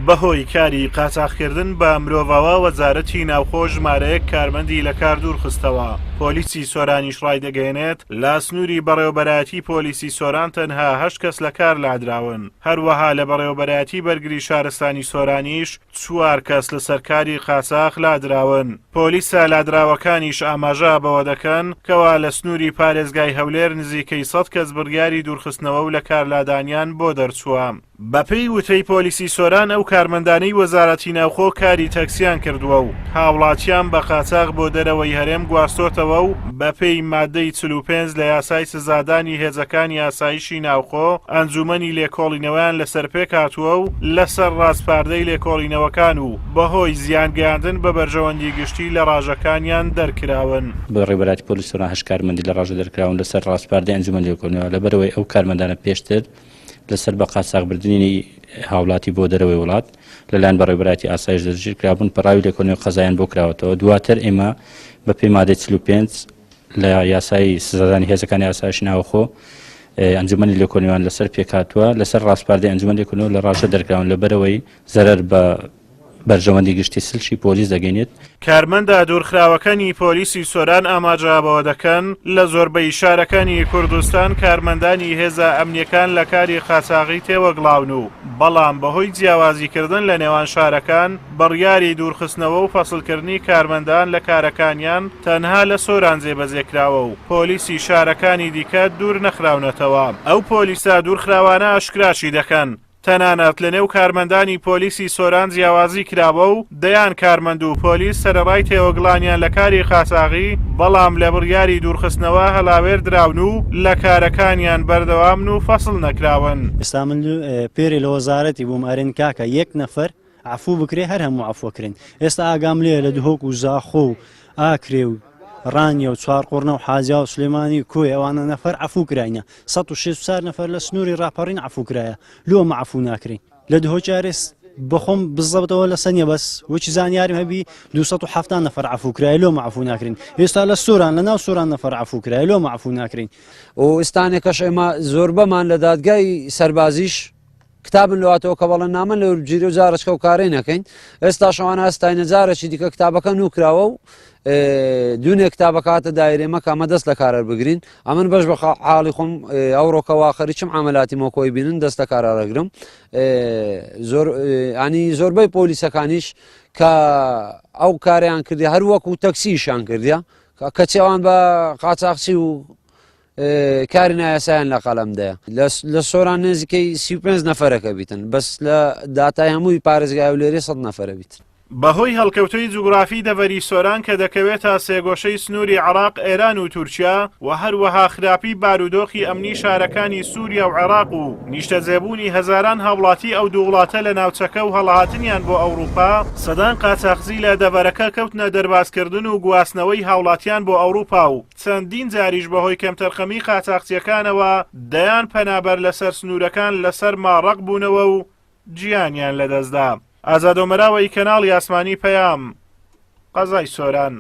بەهۆی کاری قاچاقکردن بە مرۆڤەوە وەزارەتی ناوخۆ ژمارەیەک کارمەندی لە کار دوورخستەوە. پۆلیسی سۆرانیش ڕایدەگەێنێت لە سنووری بەڕێوەبەرایەتی پۆلیسی سۆران تەنها 8 کەس لە کار لادراون. هەروەها لە بەڕێوەبەرایەتی بەرگری شارستانی سۆرانیش 4 کەس لە سەرکاری قاچاق لادراون. پۆلیسە لادراوەکانیش ئاماژە بەوە دەکەن کەوا لە سنووری پارێزگای هەولێر نزیکەی 100 کەس بڕیاری دوورخستنەوە و لە کارلادانیان بۆ دەرچووە. بەپێی وتەی پۆلیسی سۆران ئەو کارمەندانەی وەزارەتی ناوخۆ کاری تەکسیان کردووە و هاوڵاتیان بە قاچاق بۆ دەرەوەی هەرێم گواستۆتەوە و بەپێی مادەی 45 لە یاسای سزادانی هێزەکانی ئاسایشی ناوخۆ ئەنجومەنی لێکۆڵینەوەیان لەسەر پێک هاتووە و لەسەر ڕاستپاردەی لێکۆڵینەوەکان و بەهۆی زیانگەیاندن بە بەرژەوەندی گشتی لە ڕاژەکانیان دەرکراون. بە ڕێبەرایەتی پۆلیس سۆران 8 کارمەندی لە ڕاژە دەرکراون لەسەر ڕاستپاردەی ئەنجومەن لێکۆڵینەوە لەبەرەوەی ئەو کارمەندانە پێشتر لەسەر بە قاچاقبردنی هاوڵاتی بۆ دەرەوەی وڵات لەلایەن بەڕێوەبەرایەتی ئاسایش دەستگیر کرابوون پەڕاوی لێکۆڵینەوەی قەزاییان بۆ کراوەتەوە. دواتر ئێمە بەپێی مادەی 45 لە یاسای سزادانی هێزەکانی ئاسایشی ناوخۆ ئەنجومەنی لێکۆڵینەوەیان لەسەر پێکهاتووە لەسەر ڕاستپاردەی ئەنجومەن لێکۆڵینەوە لە ڕاژە دەرکراون لەبەرەوەی زەرەر بە بەرژەوەندی گشتی سلشی پۆلیس دەگەینێت. کارمەندە دوورخراوەکانی پۆلیسی سۆران ئاماژەبەوە دەکەن لە زۆربەی شارەکانی کوردستان کارمەندانی هێزە ئەمنیەکان لە کاری قاچاقی تێوەگڵاون و بەڵام بەهۆی جیاوازیکردن لە نێوان شارەکان بڕیاری دوورخستنەوە و فەسڵکردنی کارمەندان لە کارەکانیان تەنها لە سۆران جێبەجێکراوە و پۆلیسی شارەکانی دیکە دوور نەخراونەتەوە. ئەو پۆلیسە دوورخراوانە ئاشکراشی دەکەن تەنانەت لە نێو کارمەندانی پۆلیسی سۆران جیاوازی کرابە و دەیان کارمەند و پۆلیس سەرەڕای تێوەگڵانیان لە کاری قاچاقی بەڵام لە بڕیاری دوورخستنەوە هەڵاوێر دراون و لە کارەکانیان بەردەوامن و فەسڵ نەکراون. ئێستا من پێری لە وەزارەتی بووم ئەرێن کاکە 1 نەفەر عفو بکرێ هەر هەموو عفوکردن. ئێستا ئاگام لێ لە دهۆک و زاخۆ و ئاکرێ و ڕانیە و چوارقڕنە و حاجا و سلێمانی کۆی ئەوانە نەفەر عفو کراینە 164 نەفەر لە سنووری ڕاپەڕین عفو کرایە لۆمە عفو ناکرین لە دهۆ جارێس بخۆم بزەبتەوە لە سەنیە بەس وەکی زانیاریم هەبی 270 نەفەر عفو کرایە لۆمە عفو ناکرین. ئێستا لە سۆران لە ناو سۆران نەفەر عفو کرایە لۆمە عفو ناکرین. و ئێستانێکەش ئێمە زۆر بەمان لە دادگای سەربازیش کتابن لەواتەوە کە بەڵێن نامە لە جیرە و جارچکە و کارەی نەکەین. ئێستا شەوانە ئەستاینە جارێکی دیکە کتابەکە نوکراوە و دوونێ کتابەکاتە دایرێمە کامە دەست لە کارەر بگرین. ئەمن بەش بە حاڵی خۆم ئەوڕۆکەوا خەریکم عملاتی مۆکۆی بینن دەستە کارەرەگرم. زۆربەی پۆلیسەکانیش کە ئەو کاریان کردی هەر وەکو تەکسیشان کردیا کە چێوان بە قاچاقچی و کاری نایاسایان لە قەڵەمدەیە لە سۆران نزیکەی 35 نەفەرەکە بیتن بەس لە داتای هەمووی پارێزگای هەولێری 100 نەفەرە بیتن. بەهۆی هەڵکەوتەی جوگرافی دەڤەری سۆران کە دەکەوێتە سێگۆشەی سنووری عێراق ئێران و تورکیا و هەروەها خراپی بارودۆخی ئەمنی شارەکانی سووریا و عێراق و نیشتەجێبوونی هەزاران هاوڵاتی ئەو دوو وڵاتە لە ناوچەکە و هەڵهاتنیان بۆ ئەوروپا سەدان قاچاقچی لە دەڤەرەکە کەوتنە دەرباسکردن و گواستنەوەی هاوڵاتیان بۆ ئەوروپا و چەندین جاریش بەهۆی کەمتەرخەمی قاچاقچیەکانەوە دەیان پەنابەر لەسەر سنوورەکان لەسەر ماڕەق بوونەوە و گیانیان لەدەستدا. ئازادۆمەراوەی کەناڵی ئاسمانی پەیام قەزای سۆران.